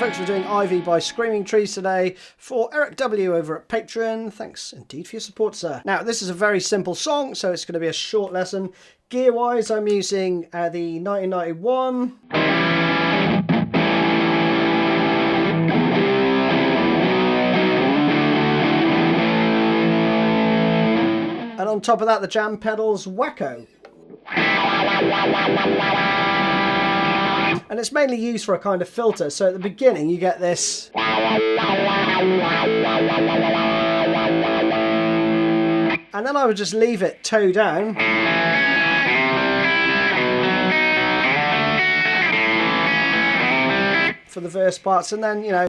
folks, we're doing Ivy by Screaming Trees today for Eric W. over at Patreon. Thanks indeed for your support, sir. Now, this is a very simple song, so it's going to be a short lesson. Gear-wise, I'm using the 1991. And on top of that, the Jam Pedals Wacko. And it's mainly used for a kind of filter. So at the beginning, you get this. And then I would just leave it toe down. For the verse parts, and then, you know,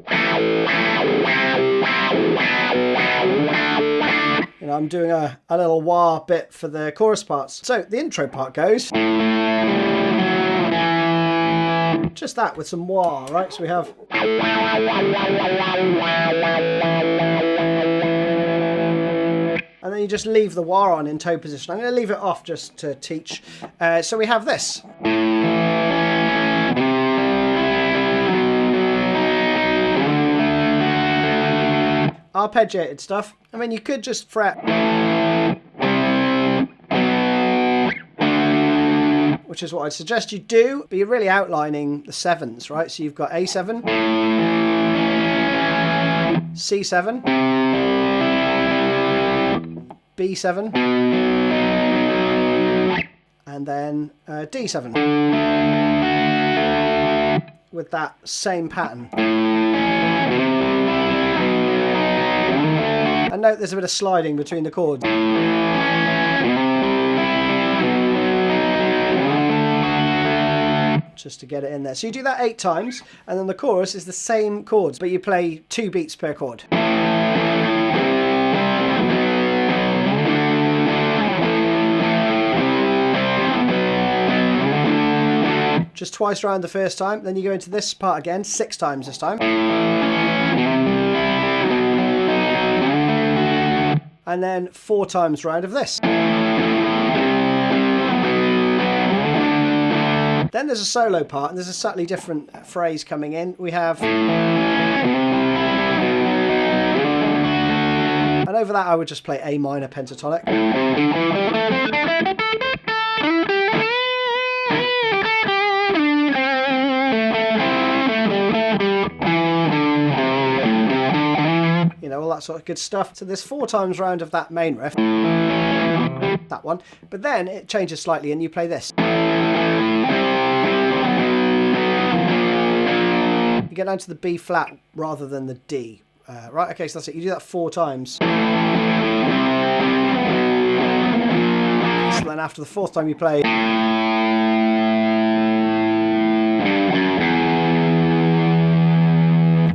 I'm doing a little wah bit for the chorus parts. So the intro part goes just that with some wah, right? So we have, and then you just leave the wah on in toe position. I'm going to leave it off just to teach. So we have this. Arpeggiated stuff. I mean, you could just fret, which is what I'd suggest you do, but you're really outlining the sevens, right? So you've got A7, C7, B7, and then D7 with that same pattern. And note there's a bit of sliding between the chords. Just to get it in there. So you do that 8 times, and then the chorus is the same chords, but you play 2 beats per chord. Just twice around the first time, then you go into this part again, 6 times this time. And then 4 times round of this. Then there's a solo part, and there's a slightly different phrase coming in. We have, and over that I would just play A minor pentatonic. You know, all that sort of good stuff. So there's 4 times round of that main riff, that one, but then it changes slightly and you play this. You get down to the B flat rather than the D. Right, okay, so that's it. You do that 4 times. So then after the 4th time you play.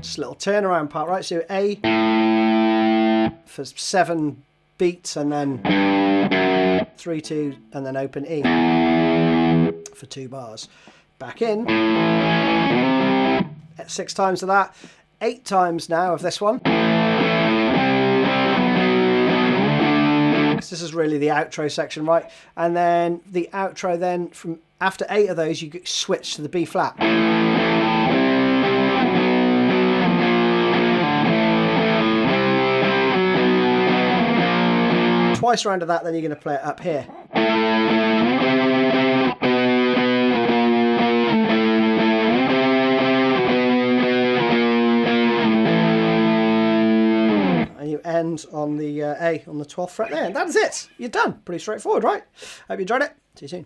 Just a little turnaround part, right? So A for 7 beats, and then 3, 2, and then open E for 2 bars. Back in. 6 times of that. 8 times now of this one. This is really the outro section, right? And then the outro then, from after 8 of those, you switch to the B flat. Twice round of that, then you're going to play it up here. And you end on the A on the 12th fret there. And that is it. You're done. Pretty straightforward, right? Hope you enjoyed it. See you soon.